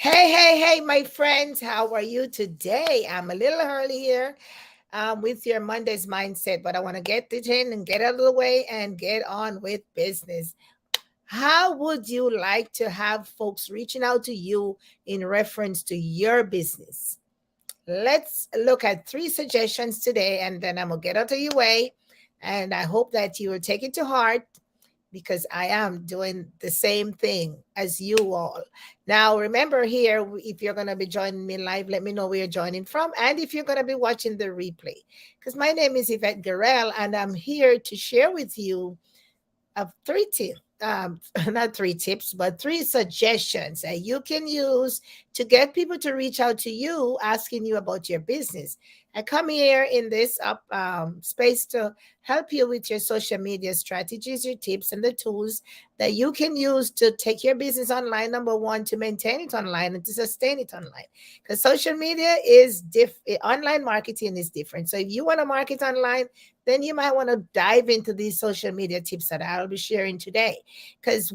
Hey, my friends, how are you today? I'm a little early here with your Monday's mindset, but I want to get it in and get out of the way and get on with business. How would you like to have folks reaching out to you in reference to your business? Let's look at three suggestions today, and then I'm going to get out of your way. And I hope that you will take it to heart because I am doing the same thing as you all. Now, remember here, if you're going to be joining me live, let me know where you're joining from. And if you're going to be watching the replay, because my name is Yvette Garel, and I'm here to share with you three tips. Not three tips, but three suggestions that you can use to get people to reach out to you asking you about your business. I come here in this space to help you with your social media strategies, your tips, and the tools that you can use to take your business online. Number one, to maintain it online and to sustain it online. Because social media is online marketing is different. So if you want to market online, then you might want to dive into these social media tips that I'll be sharing today. Because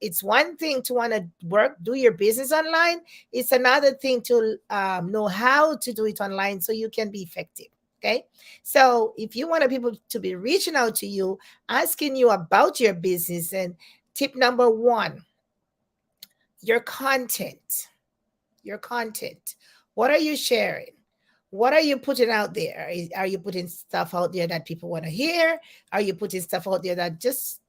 it's one thing to want to do your business online. It's another thing to know how to do it online so you can be effective. Okay. So if you want people to be reaching out to you, asking you about your business, and tip number one, your content. Your content. What are you sharing? What are you putting out there? Are you putting stuff out there that people want to hear? Are you putting stuff out there that just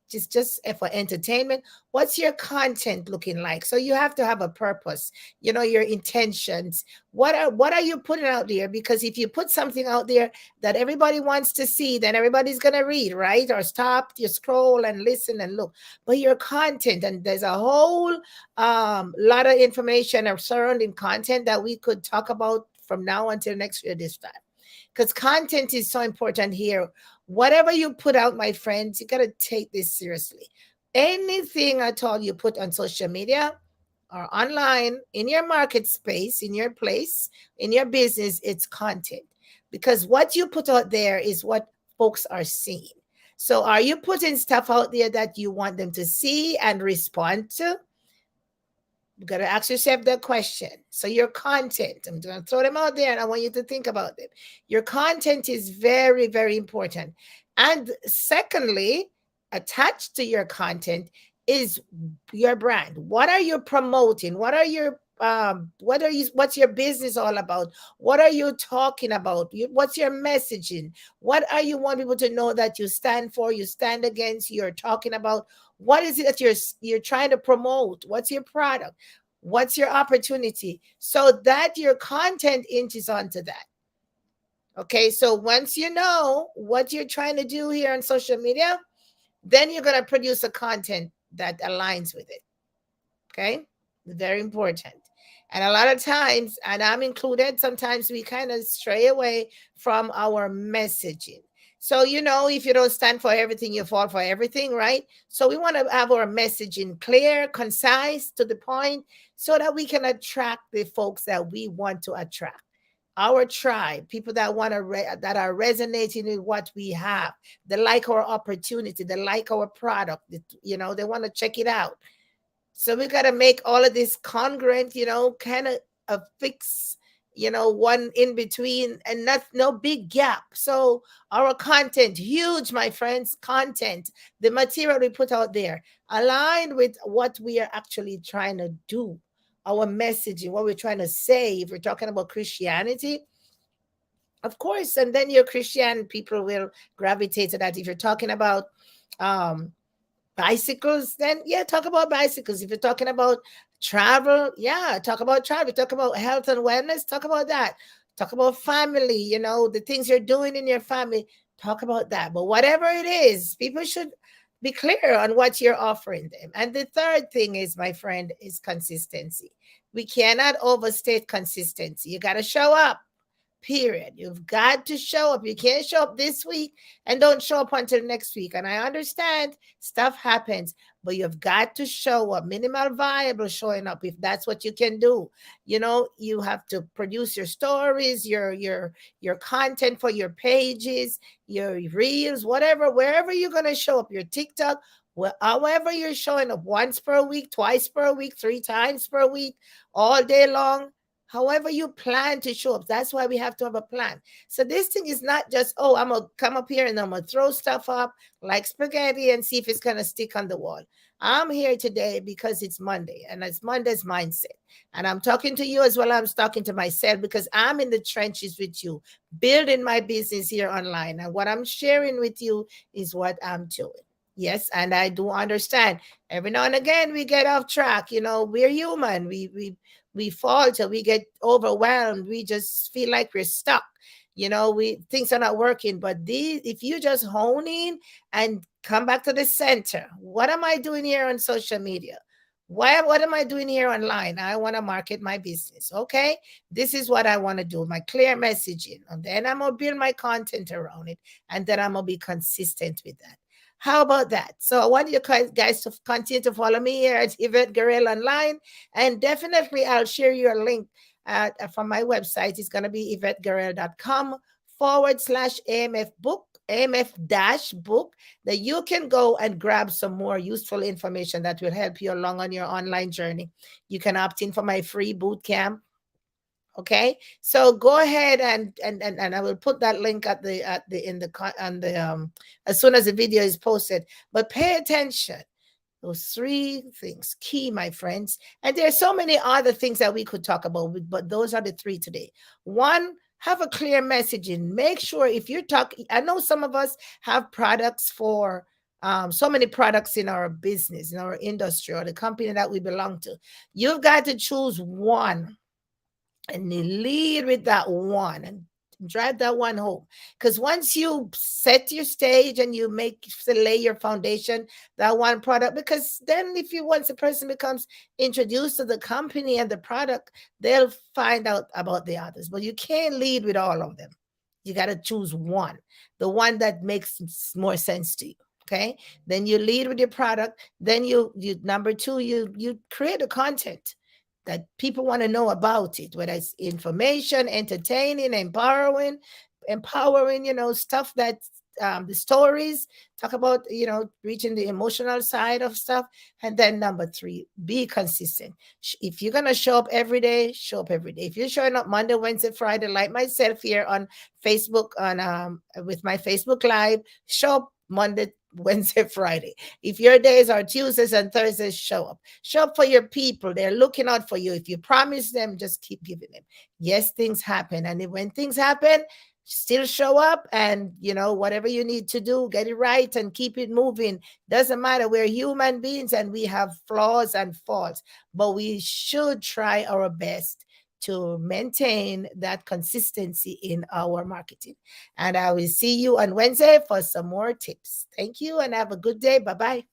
for entertainment? What's your content looking like? So you have to have a purpose, your intentions. What are you putting out there? Because if you put something out there that everybody wants to see, then everybody's gonna read, right? Or stop, you scroll and listen and look. But your content, and there's a whole lot of information or surrounding content that we could talk about from now until next year this time, because content is so important here. Whatever you put out, my friends, you got to take this seriously. Anything at all you put on social media or online, in your market space, in your place, in your business, it's content, because what you put out there is what folks are seeing. So are you putting stuff out there that you want them to see and respond to? You got to ask yourself that question. So your content, I'm going to throw them out there and I want you to think about them. Your content is very, very important. And secondly, attached to your content is your brand. What are you promoting? What's your business all about? What are you talking about? What's your messaging? What are you want people to know that you stand for, you stand against, you're talking about? What is it that you're trying to promote? What's your product? What's your opportunity? So that your content inches onto that. Okay, so once you know what you're trying to do here on social media, then you're going to produce a content that aligns with it. Okay, very important. And a lot of times, and I'm included, sometimes we kind of stray away from our messaging. So, if you don't stand for everything, you fall for everything, right? So, we want to have our messaging clear, concise, to the point, so that we can attract the folks that we want to attract. Our tribe, people that that are resonating with what we have, they like our opportunity, they like our product, they want to check it out. So we got to make all of this congruent, kind of a fix, one in between, and not no big gap. So our content, huge, my friends, content, the material we put out there, aligned with what we are actually trying to do, our messaging, what we're trying to say. If we're talking about Christianity, of course, and then your Christian people will gravitate to that. If you're talking about um bicycles, then yeah, talk about bicycles. If you're talking about travel, yeah, talk about travel. Talk about health and wellness, talk about that. Talk about family, the things you're doing in your family, talk about that. But whatever it is, people should be clear on what you're offering them. And the third thing is, my friend, is consistency. We cannot overstate consistency. You got to show up. Period. You've got to show up. You can't show up this week and don't show up until next week. And I understand stuff happens, but you've got to show up. Minimal viable showing up, if that's what you can do. You have to produce your stories, your content for your pages, your reels, whatever, wherever you're gonna show up, your TikTok, Well, however you're showing up, once per week, twice per week, 3 times per week, all day long, however you plan to show up, that's why we have to have a plan. So this thing is not just, oh, I'm gonna come up here and I'm gonna throw stuff up like spaghetti and see if it's gonna stick on the wall. I'm here today because it's Monday and it's Monday's mindset. And I'm talking to you as well. I'm talking to myself because I'm in the trenches with you, building my business here online. And what I'm sharing with you is what I'm doing. Yes, and I do understand. Every now and again we get off track. We're human. We falter, we get overwhelmed, we just feel like we're stuck. We things are not working. But these, if you just hone in and come back to the center, what am I doing here on social media? What am I doing here online? I want to market my business. Okay. This is what I want to do, my clear messaging. And then I'm gonna build my content around it. And then I'm gonna be consistent with that. How about that? So I want you guys to continue to follow me here at Yvette Guerrero Online. And definitely I'll share you a link from my website. It's going to be yvetteguerrero.com/AMF book. AMF dash book, that you can go and grab some more useful information that will help you along on your online journey. You can opt in for my free boot camp. Okay, so go ahead and I will put that link at the in the on the as soon as the video is posted. But pay attention. Those three things key, my friends. And there are so many other things that we could talk about, but those are the three today. One, have a clear messaging. Make sure if you're talking, I know some of us have products for so many products in our business, in our industry, or the company that we belong to. You've got to choose one and you lead with that one and drive that one home. Because once you set your stage and you lay your foundation, that one product, because then if you once a person becomes introduced to the company and the product, they'll find out about the others. But you can't lead with all of them. You got to choose one, the one that makes more sense to you. Okay, then you lead with your product. Then you number two, you create a content that people want to know about it, whether it's information, entertaining, empowering, stuff that the stories talk about, reaching the emotional side of stuff. And then number three, be consistent. If you're going to show up every day, show up every day. If you're showing up Monday, Wednesday, Friday, like myself here on Facebook, with my Facebook Live, show up Monday, Wednesday, Friday. If your days are Tuesdays and Thursdays, show up. Show up for your people. They're looking out for you. If you promise them, just keep giving them. Yes, things happen. And when things happen, still show up and, whatever you need to do, get it right and keep it moving. Doesn't matter. We're human beings and we have flaws and faults, but we should try our best to maintain that consistency in our marketing. And I will see you on Wednesday for some more tips. Thank you and have a good day. Bye-bye.